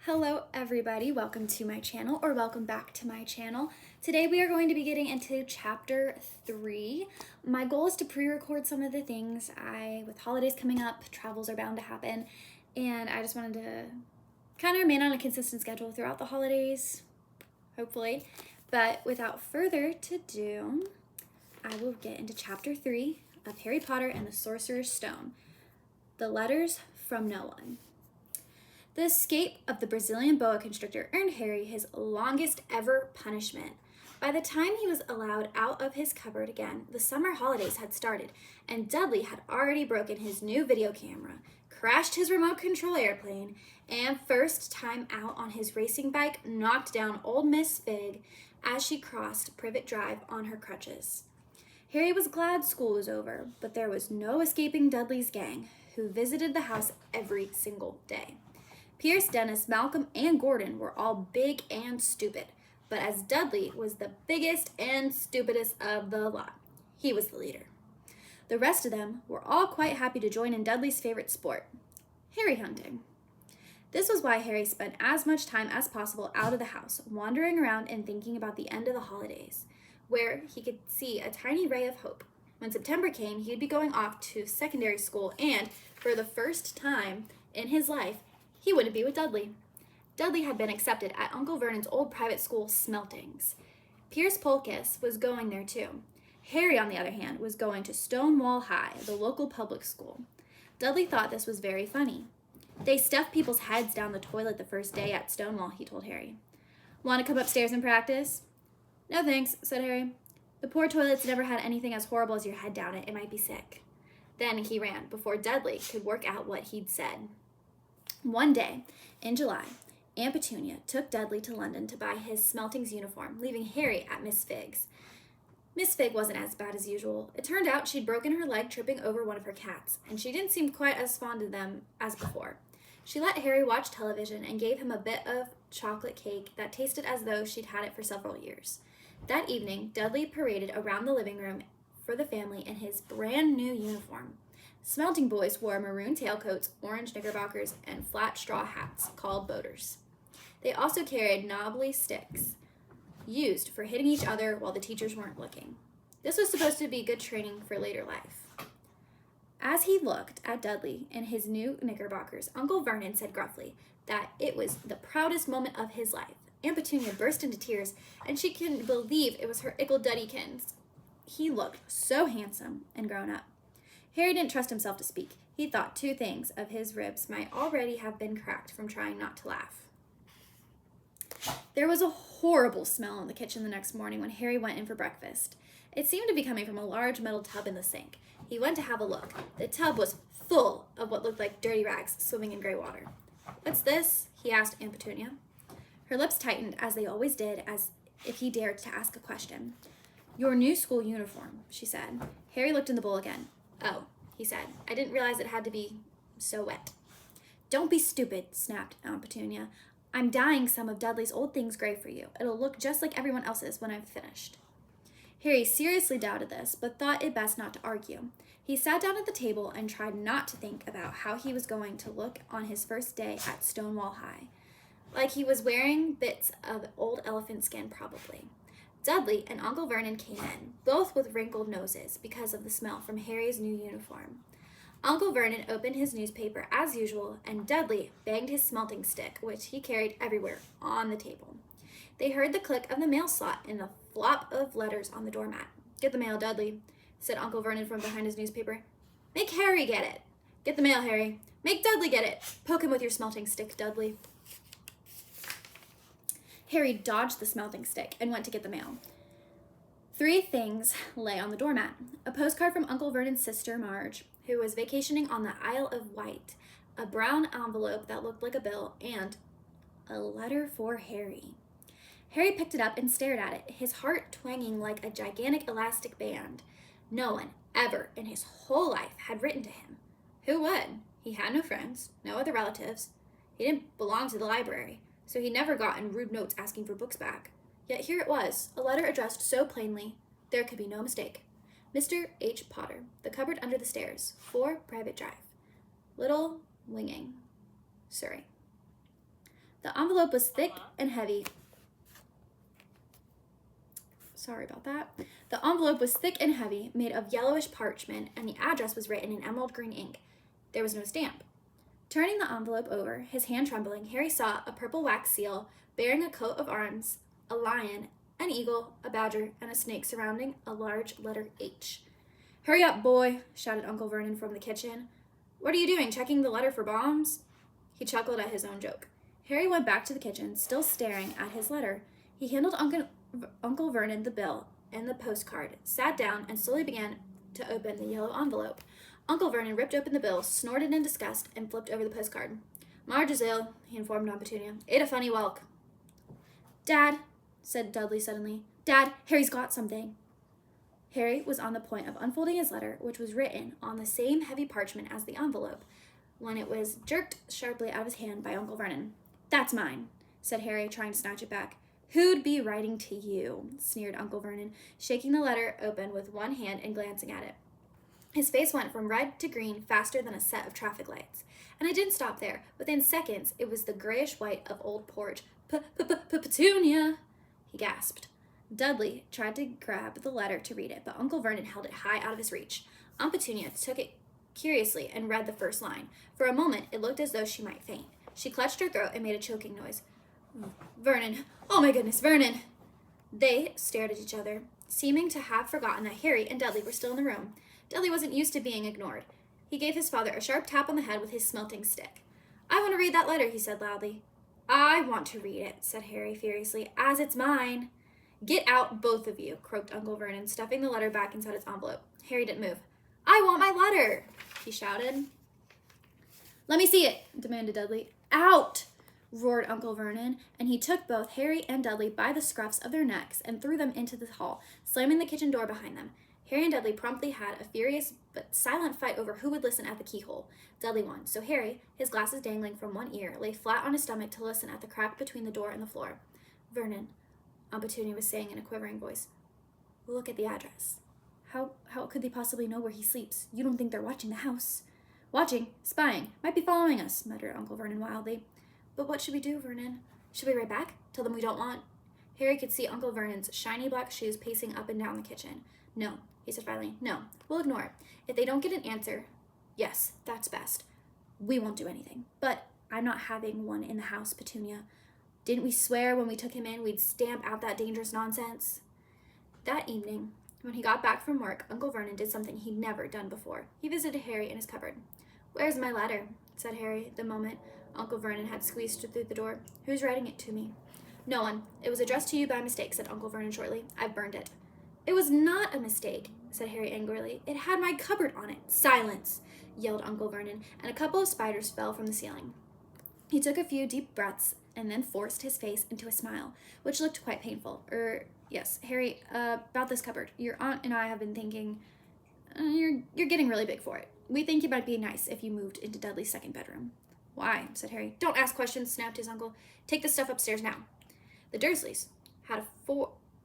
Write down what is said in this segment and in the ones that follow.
Hello everybody, welcome to my channel, or welcome back to my channel. Today we are going to be getting into chapter 3. My goal is to pre-record some of the things. With holidays coming up, travels are bound to happen, and I just wanted to kind of remain on a consistent schedule throughout the holidays, hopefully. But without further ado, I will get into chapter 3 of Harry Potter and the Sorcerer's Stone. The Letters from No One. The escape of the Brazilian boa constrictor earned Harry his longest ever punishment. By the time he was allowed out of his cupboard again, the summer holidays had started, and Dudley had already broken his new video camera, crashed his remote control airplane, and first time out on his racing bike, knocked down old Miss Fig as she crossed Privet Drive on her crutches. Harry was glad school was over, but there was no escaping Dudley's gang, who visited the house every single day. Pierce, Dennis, Malcolm, and Gordon were all big and stupid, but as Dudley was the biggest and stupidest of the lot, he was the leader. The rest of them were all quite happy to join in Dudley's favorite sport, Harry hunting. This was why Harry spent as much time as possible out of the house, wandering around and thinking about the end of the holidays, where he could see a tiny ray of hope. When September came, he'd be going off to secondary school, and for the first time in his life, he wouldn't be with Dudley. Dudley had been accepted at Uncle Vernon's old private school, Smeltings. Pierce Polkiss was going there too. Harry, on the other hand, was going to Stonewall High, the local public school. Dudley thought this was very funny. They stuffed people's heads down the toilet the first day at Stonewall, he told Harry. Want to come upstairs and practice? No thanks, said Harry. The poor toilet's never had anything as horrible as your head down it. It might be sick. Then he ran before Dudley could work out what he'd said. One day, in July, Aunt Petunia took Dudley to London to buy his Smeltings uniform, leaving Harry at Miss Fig's. Miss Fig wasn't as bad as usual. It turned out she'd broken her leg tripping over one of her cats, and she didn't seem quite as fond of them as before. She let Harry watch television and gave him a bit of chocolate cake that tasted as though she'd had it for several years. That evening, Dudley paraded around the living room for the family in his brand new uniform. Smelting boys wore maroon tailcoats, orange knickerbockers, and flat straw hats called boaters. They also carried knobbly sticks, used for hitting each other while the teachers weren't looking. This was supposed to be good training for later life. As he looked at Dudley in his new knickerbockers, Uncle Vernon said gruffly that it was the proudest moment of his life. Aunt Petunia burst into tears, and she couldn't believe it was her Ickle Duddykins. He looked so handsome and grown up. Harry didn't trust himself to speak. He thought two things of his ribs might already have been cracked from trying not to laugh. There was a horrible smell in the kitchen the next morning when Harry went in for breakfast. It seemed to be coming from a large metal tub in the sink. He went to have a look. The tub was full of what looked like dirty rags swimming in gray water. "What's this?" he asked Aunt Petunia. Her lips tightened, as they always did, as if he dared to ask a question. "Your new school uniform," she said. Harry looked in the bowl again. "Oh," he said. "I didn't realize it had to be so wet." "Don't be stupid," snapped Aunt Petunia. "I'm dyeing some of Dudley's old things gray for you. It'll look just like everyone else's when I've finished." Harry seriously doubted this, but thought it best not to argue. He sat down at the table and tried not to think about how he was going to look on his first day at Stonewall High. Like he was wearing bits of old elephant skin, probably. Dudley and Uncle Vernon came in, both with wrinkled noses because of the smell from Harry's new uniform. Uncle Vernon opened his newspaper as usual, and Dudley banged his smelting stick, which he carried everywhere, on the table. They heard the click of the mail slot and the flop of letters on the doormat. "Get the mail, Dudley," said Uncle Vernon from behind his newspaper. "Make Harry get it." "Get the mail, Harry." "Make Dudley get it." "Poke him with your smelting stick, Dudley." Harry dodged the smelting stick and went to get the mail. Three things lay on the doormat: a postcard from Uncle Vernon's sister, Marge, who was vacationing on the Isle of Wight, a brown envelope that looked like a bill, and a letter for Harry. Harry picked it up and stared at it, his heart twanging like a gigantic elastic band. No one ever in his whole life had written to him. Who would? He had no friends, no other relatives. He didn't belong to the library, so he never gotten rude notes asking for books back. Yet here it was, a letter addressed so plainly, there could be no mistake. Mr. H. Potter, The Cupboard Under the Stairs, 4 Private Drive, Little Winging, Surrey. The envelope was thick and heavy. Sorry about that. The envelope was thick and heavy, made of yellowish parchment, and the address was written in emerald green ink. There was no stamp. Turning the envelope over, his hand trembling, Harry saw a purple wax seal bearing a coat of arms, a lion, an eagle, a badger, and a snake surrounding a large letter H. "Hurry up, boy," shouted Uncle Vernon from the kitchen. "What are you doing, checking the letter for bombs?" He chuckled at his own joke. Harry went back to the kitchen, still staring at his letter. He handed Uncle Vernon the bill and the postcard, sat down, and slowly began to open the yellow envelope. Uncle Vernon ripped open the bill, snorted in disgust, and flipped over the postcard. "Marge is ill," he informed Aunt Petunia. "Ate a funny whelk." "Dad," said Dudley suddenly. "Dad, Harry's got something." Harry was on the point of unfolding his letter, which was written on the same heavy parchment as the envelope, when it was jerked sharply out of his hand by Uncle Vernon. "That's mine," said Harry, trying to snatch it back. "Who'd be writing to you?" sneered Uncle Vernon, shaking the letter open with one hand and glancing at it. His face went from red to green faster than a set of traffic lights. And it didn't stop there. Within seconds, it was the grayish-white of Old Porge. "Petunia!" he gasped. Dudley tried to grab the letter to read it, but Uncle Vernon held it high out of his reach. Aunt Petunia took it curiously and read the first line. For a moment, it looked as though she might faint. She clutched her throat and made a choking noise. "Vernon! Oh my goodness, Vernon!" They stared at each other, seeming to have forgotten that Harry and Dudley were still in the room. Dudley wasn't used to being ignored. He gave his father a sharp tap on the head with his smelting stick. "I want to read that letter," he said loudly. "I want to read it," said Harry furiously, "as it's mine." "Get out, both of you," croaked Uncle Vernon, stuffing the letter back inside its envelope. Harry didn't move. "I want my letter," he shouted. "Let me see it," demanded Dudley. "Out!" roared Uncle Vernon, and he took both Harry and Dudley by the scruffs of their necks and threw them into the hall, slamming the kitchen door behind them. Harry and Dudley promptly had a furious but silent fight over who would listen at the keyhole. Dudley won, so Harry, his glasses dangling from one ear, lay flat on his stomach to listen at the crack between the door and the floor. "Vernon," Aunt Petunia was saying in a quivering voice, "look at the address." How could they possibly know where he sleeps? You don't think they're watching the house?" "Watching? Spying. Might be following us," muttered Uncle Vernon wildly. "But what should we do, Vernon? Should we write back? Tell them we don't want—" Harry could see Uncle Vernon's shiny black shoes pacing up and down the kitchen. "No," he said finally. "No, we'll ignore it. If they don't get an answer, yes, that's best. We won't do anything. But I'm not having one in the house, Petunia. Didn't we swear when we took him in we'd stamp out that dangerous nonsense?" That evening, when he got back from work, Uncle Vernon did something he'd never done before. He visited Harry in his cupboard. "Where's my letter?" said Harry, the moment Uncle Vernon had squeezed through the door. "Who's writing it to me?" "No one. It was addressed to you by mistake," said Uncle Vernon shortly. "I've burned it." "It was not a mistake," said Harry angrily. "It had my cupboard on it." "Silence!" yelled Uncle Vernon, and a couple of spiders fell from the ceiling. He took a few deep breaths and then forced his face into a smile, which looked quite painful. Yes, Harry, about this cupboard. Your aunt and I have been thinking, you're getting really big for it. We think it might be nice if you moved into Dudley's second bedroom." "Why?" said Harry. "Don't ask questions," snapped his uncle. "Take the stuff upstairs now." The Dursleys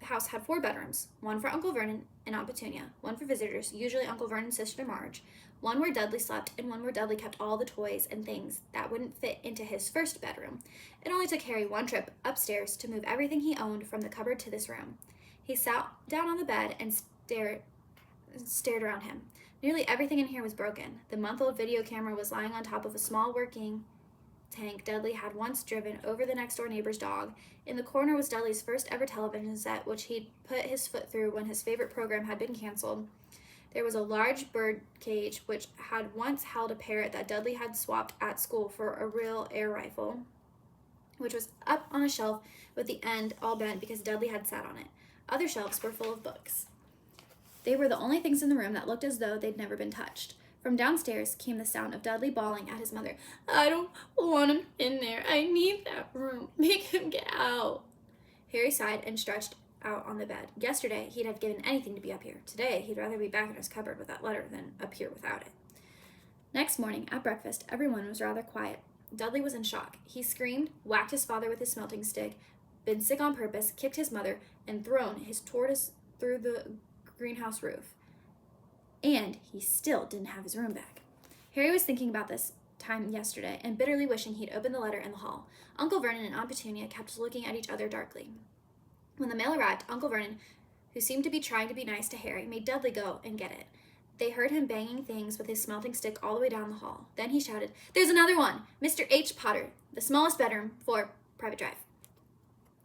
house had 4 bedrooms, one for Uncle Vernon and Aunt Petunia, one for visitors, usually Uncle Vernon's sister Marge, one where Dudley slept, and one where Dudley kept all the toys and things that wouldn't fit into his first bedroom. It only took Harry one trip upstairs to move everything he owned from the cupboard to this room. He sat down on the bed and stared around him. Nearly everything in here was broken. The month-old video camera was lying on top of a small working tank Dudley had once driven over the next-door neighbor's dog. In the corner was Dudley's first-ever television set, which he'd put his foot through when his favorite program had been canceled. There was a large bird cage, which had once held a parrot that Dudley had swapped at school for a real air rifle, which was up on a shelf with the end all bent because Dudley had sat on it. Other shelves were full of books. They were the only things in the room that looked as though they'd never been touched. From downstairs came the sound of Dudley bawling at his mother. "I don't want him in there. I need that room. Make him get out." Harry sighed and stretched out on the bed. Yesterday, he'd have given anything to be up here. Today, he'd rather be back in his cupboard with that letter than up here without it. Next morning, at breakfast, everyone was rather quiet. Dudley was in shock. He screamed, whacked his father with his smelting stick, been sick on purpose, kicked his mother, and thrown his tortoise through the greenhouse roof. And he still didn't have his room back. Harry was thinking about this time yesterday and bitterly wishing he'd opened the letter in the hall. Uncle Vernon and Aunt Petunia kept looking at each other darkly. When the mail arrived, Uncle Vernon, who seemed to be trying to be nice to Harry, made Dudley go and get it. They heard him banging things with his smelting stick all the way down the hall. Then he shouted, "There's another one! Mr. H. Potter, the smallest bedroom for private drive."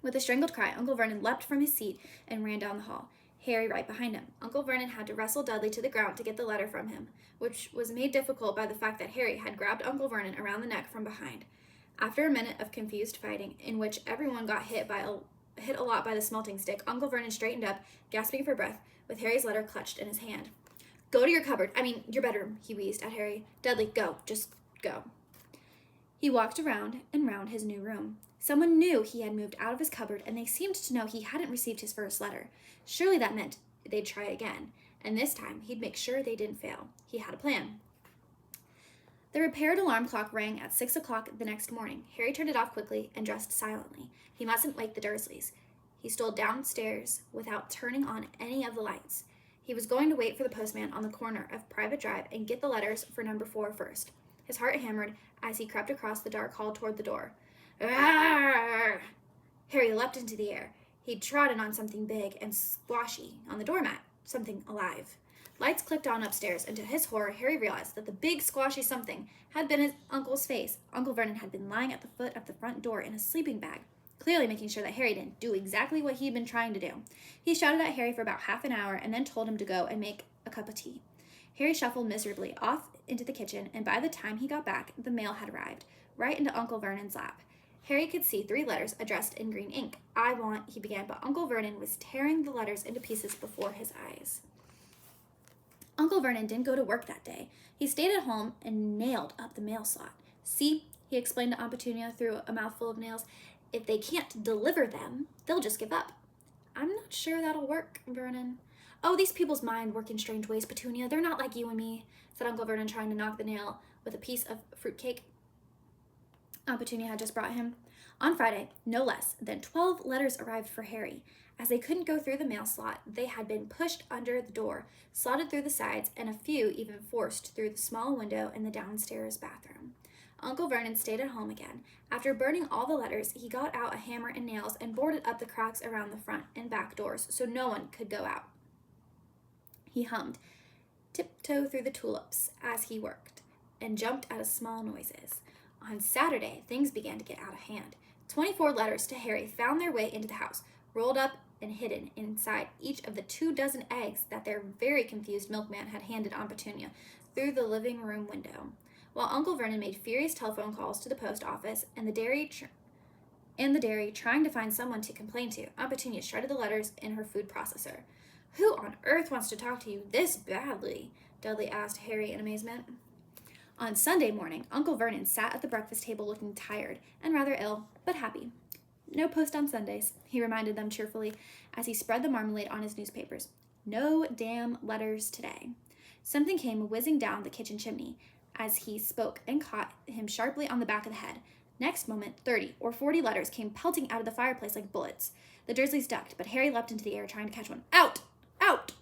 With a strangled cry, Uncle Vernon leapt from his seat and ran down the hall, Harry right behind him. Uncle Vernon had to wrestle Dudley to the ground to get the letter from him, which was made difficult by the fact that Harry had grabbed Uncle Vernon around the neck from behind. After a minute of confused fighting, in which everyone got hit a lot by the smelting stick, Uncle Vernon straightened up, gasping for breath, with Harry's letter clutched in his hand. "Go to your cupboard, your bedroom," he wheezed at Harry. "Dudley, go, just go." He walked around and round his new room. Someone knew he had moved out of his cupboard, and they seemed to know he hadn't received his first letter. Surely that meant they'd try again, and this time he'd make sure they didn't fail. He had a plan. The repaired alarm clock rang at 6 o'clock the next morning. Harry turned it off quickly and dressed silently. He mustn't wake the Dursleys. He stole downstairs without turning on any of the lights. He was going to wait for the postman on the corner of Private Drive and get the letters for number 4 first. His heart hammered as he crept across the dark hall toward the door. Arrgh! Harry leapt into the air. He'd trodden on something big and squashy on the doormat, something alive. Lights clicked on upstairs, and to his horror, Harry realized that the big squashy something had been his uncle's face. Uncle Vernon had been lying at the foot of the front door in a sleeping bag, clearly making sure that Harry didn't do exactly what he'd been trying to do. He shouted at Harry for about half an hour and then told him to go and make a cup of tea. Harry shuffled miserably off into the kitchen, and by the time he got back, the mail had arrived, right into Uncle Vernon's lap. Harry could see 3 letters addressed in green ink. "I want," he began, but Uncle Vernon was tearing the letters into pieces before his eyes. Uncle Vernon didn't go to work that day. He stayed at home and nailed up the mail slot. "See," he explained to Aunt Petunia through a mouthful of nails, "if they can't deliver them, they'll just give up." "I'm not sure that'll work, Vernon." "Oh, these people's minds work in strange ways, Petunia. They're not like you and me," said Uncle Vernon, trying to knock the nail with a piece of fruitcake Aunt Petunia had just brought him. On Friday, no less than 12 letters arrived for Harry. As they couldn't go through the mail slot, they had been pushed under the door, slotted through the sides, and a few even forced through the small window in the downstairs bathroom. Uncle Vernon stayed at home again. After burning all the letters, he got out a hammer and nails and boarded up the cracks around the front and back doors so no one could go out. He hummed, "Tiptoe through the tulips," as he worked, and jumped at small noises. On Saturday, things began to get out of hand. 24 letters to Harry found their way into the house, rolled up and hidden inside each of the 24 eggs that their very confused milkman had handed Aunt Petunia through the living room window. While Uncle Vernon made furious telephone calls to the post office and the dairy trying to find someone to complain to, Aunt Petunia shredded the letters in her food processor. "Who on earth wants to talk to you this badly?" Dudley asked Harry in amazement. On Sunday morning, Uncle Vernon sat at the breakfast table looking tired and rather ill, but happy. "No post on Sundays," he reminded them cheerfully as he spread the marmalade on his newspapers. "No damn letters today." Something came whizzing down the kitchen chimney as he spoke and caught him sharply on the back of the head. Next moment, 30 or 40 letters came pelting out of the fireplace like bullets. The Dursleys ducked, but Harry leapt into the air trying to catch one. "Out! Out!"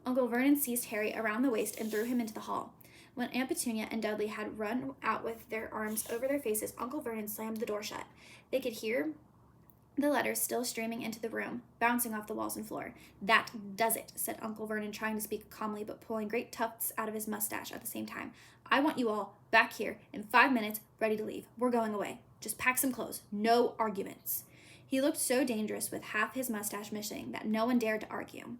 Uncle Vernon seized Harry around the waist and threw him into the hall. When Aunt Petunia and Dudley had run out with their arms over their faces, Uncle Vernon slammed the door shut. They could hear the letters still streaming into the room, bouncing off the walls and floor. "That does it," said Uncle Vernon, trying to speak calmly but pulling great tufts out of his mustache at the same time. "I want you all back here in 5 minutes, ready to leave. We're going away. Just pack some clothes. No arguments." He looked so dangerous with half his mustache missing that no one dared to argue.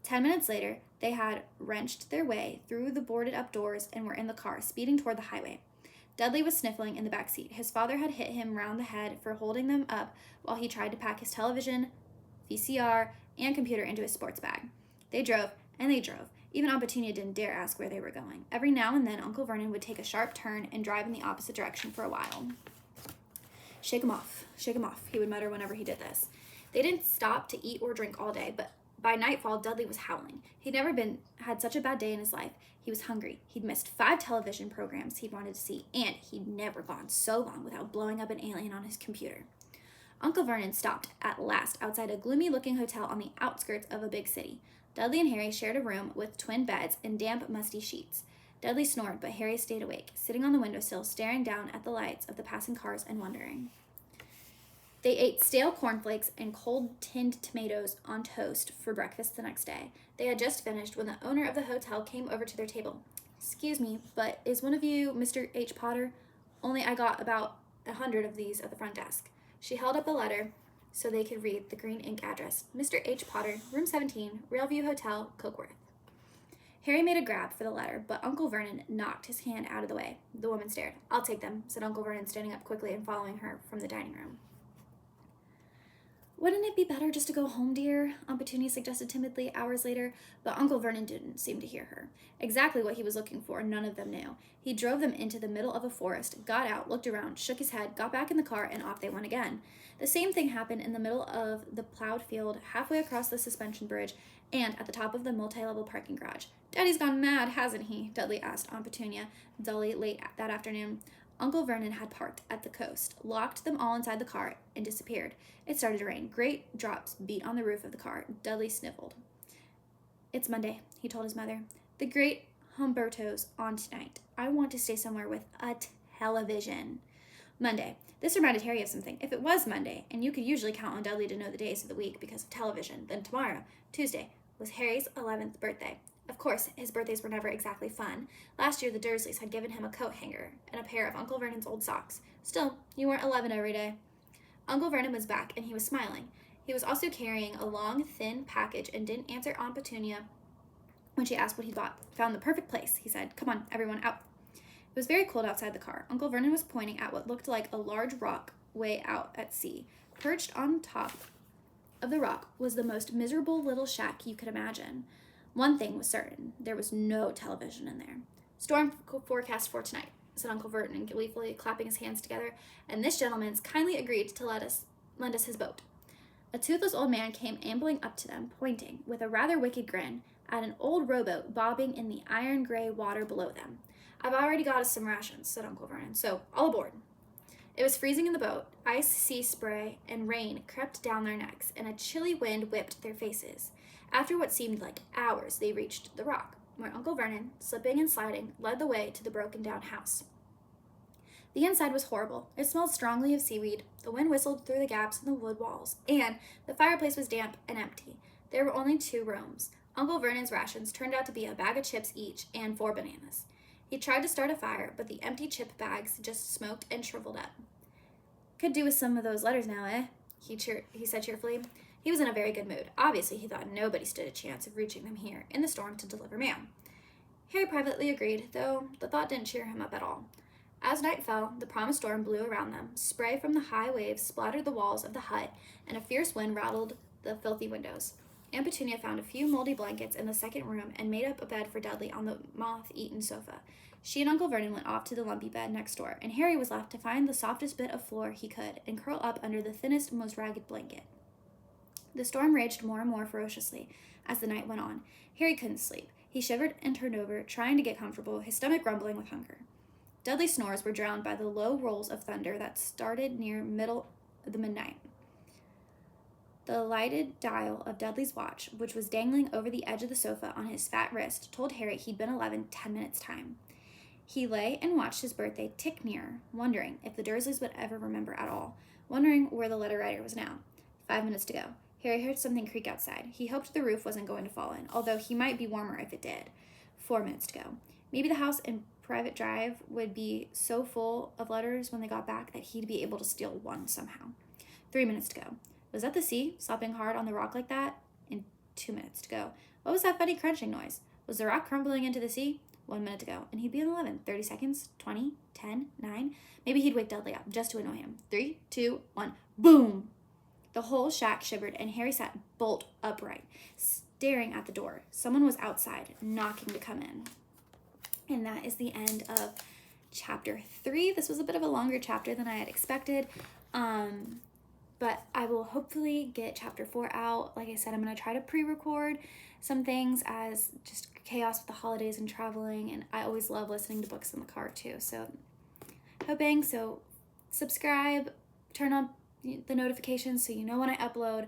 10 minutes later, they had wrenched their way through the boarded-up doors and were in the car, speeding toward the highway. Dudley was sniffling in the back seat. His father had hit him round the head for holding them up while he tried to pack his television, VCR, and computer into his sports bag. They drove, and they drove. Even Aunt Petunia didn't dare ask where they were going. Every now and then, Uncle Vernon would take a sharp turn and drive in the opposite direction for a while. Shake 'em off, he would mutter whenever he did this. They didn't stop to eat or drink all day, but by nightfall, Dudley was howling. He'd never had such a bad day in his life. He was hungry. He'd missed 5 television programs he'd wanted to see, and he'd never gone so long without blowing up an alien on his computer. Uncle Vernon stopped at last outside a gloomy-looking hotel on the outskirts of a big city. Dudley and Harry shared a room with twin beds and damp, musty sheets. Dudley snored, but Harry stayed awake, sitting on the windowsill, staring down at the lights of the passing cars and wondering. They ate stale cornflakes and cold tinned tomatoes on toast for breakfast the next day. They had just finished when the owner of the hotel came over to their table. "Excuse me, but is one of you Mr. H. Potter? Only I got about 100 of these at the front desk." She held up a letter so they could read the green ink address. "Mr. H. Potter, room 17, Railview Hotel, Cokeworth." Harry made a grab for the letter, but Uncle Vernon knocked his hand out of the way. The woman stared. "I'll take them," said Uncle Vernon, standing up quickly and following her from the dining room. "Wouldn't it be better just to go home, dear?" Aunt Petunia suggested timidly hours later, but Uncle Vernon didn't seem to hear her. Exactly what he was looking for, none of them knew. He drove them into the middle of a forest, got out, looked around, shook his head, got back in the car, and off they went again. The same thing happened in the middle of the plowed field, halfway across the suspension bridge, and at the top of the multi-level parking garage. "Daddy's gone mad, hasn't he?" Dudley asked Aunt Petunia dully late that afternoon. Uncle Vernon had parked at the coast, locked them all inside the car, and disappeared. It started to rain. Great drops beat on the roof of the car. Dudley sniffled. "It's Monday," he told his mother. "The great Humberto's on tonight. I want to stay somewhere with a television." Monday. This reminded Harry of something. If it was Monday, and you could usually count on Dudley to know the days of the week because of television, then tomorrow, Tuesday, was Harry's 11th birthday. Of course, his birthdays were never exactly fun. Last year, the Dursleys had given him a coat hanger and a pair of Uncle Vernon's old socks. Still, you weren't 11 every day. Uncle Vernon was back, and he was smiling. He was also carrying a long, thin package and didn't answer Aunt Petunia when she asked what he bought. "Found the perfect place," he said. "Come on, everyone, out." It was very cold outside the car. Uncle Vernon was pointing at what looked like a large rock way out at sea. Perched on top of the rock was the most miserable little shack you could imagine. One thing was certain. There was no television in there. "Storm forecast for tonight," said Uncle Vernon, gleefully clapping his hands together, "and this gentleman's kindly agreed to lend us his boat." A toothless old man came ambling up to them, pointing, with a rather wicked grin, at an old rowboat bobbing in the iron-gray water below them. "I've already got us some rations," said Uncle Vernon, "so all aboard." It was freezing in the boat. Ice, sea spray, and rain crept down their necks, and a chilly wind whipped their faces. After what seemed like hours, they reached the rock, where Uncle Vernon, slipping and sliding, led the way to the broken-down house. The inside was horrible. It smelled strongly of seaweed, the wind whistled through the gaps in the wood walls, and the fireplace was damp and empty. There were only 2 rooms. Uncle Vernon's rations turned out to be a bag of chips each and 4 bananas. He tried to start a fire, but the empty chip bags just smoked and shriveled up. "Could do with some of those letters now, eh?" he said cheerfully. He was in a very good mood. Obviously, he thought nobody stood a chance of reaching them here in the storm to deliver mail. Harry privately agreed, though the thought didn't cheer him up at all. As night fell, the promised storm blew around them. Spray from the high waves splattered the walls of the hut, and a fierce wind rattled the filthy windows. Aunt Petunia found a few moldy blankets in the second room and made up a bed for Dudley on the moth-eaten sofa. She and Uncle Vernon went off to the lumpy bed next door, and Harry was left to find the softest bit of floor he could and curl up under the thinnest, most ragged blanket. The storm raged more and more ferociously as the night went on. Harry couldn't sleep. He shivered and turned over, trying to get comfortable, his stomach rumbling with hunger. Dudley's snores were drowned by the low rolls of thunder that started near middle of the midnight. The lighted dial of Dudley's watch, which was dangling over the edge of the sofa on his fat wrist, told Harry he'd been 11 10 minutes' time. He lay and watched his birthday tick nearer, wondering if the Dursleys would ever remember at all, wondering where the letter writer was now. 5 minutes to go. Harry heard something creak outside. He hoped the roof wasn't going to fall in, although he might be warmer if it did. 4 minutes to go. Maybe the house and private drive would be so full of letters when they got back that he'd be able to steal one somehow. 3 minutes to go. Was that the sea, slapping hard on the rock like that? And 2 minutes to go. What was that funny crunching noise? Was the rock crumbling into the sea? 1 minute to go, and he'd be in 11. 30 seconds, 20, 10, 9. Maybe he'd wake Dudley up just to annoy him. 3, 2, 1. Boom! The whole shack shivered, and Harry sat bolt upright, staring at the door. Someone was outside, knocking to come in. And that is the end of chapter 3. This was a bit of a longer chapter than I had expected, but I will hopefully get chapter 4 out. Like I said, I'm going to try to pre-record some things as just chaos with the holidays and traveling, and I always love listening to books in the car too. So hoping, so subscribe, turn on the notifications so you know when I upload.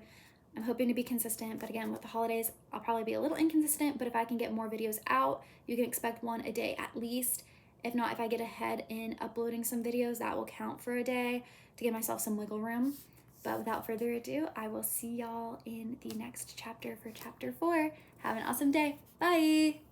I'm hoping to be consistent, but again, with the holidays, I'll probably be a little inconsistent, but if I can get more videos out, you can expect one a day at least. If not, if I get ahead in uploading some videos, that will count for a day to give myself some wiggle room. But without further ado, I will see y'all in the next chapter for chapter 4. Have an awesome day. Bye!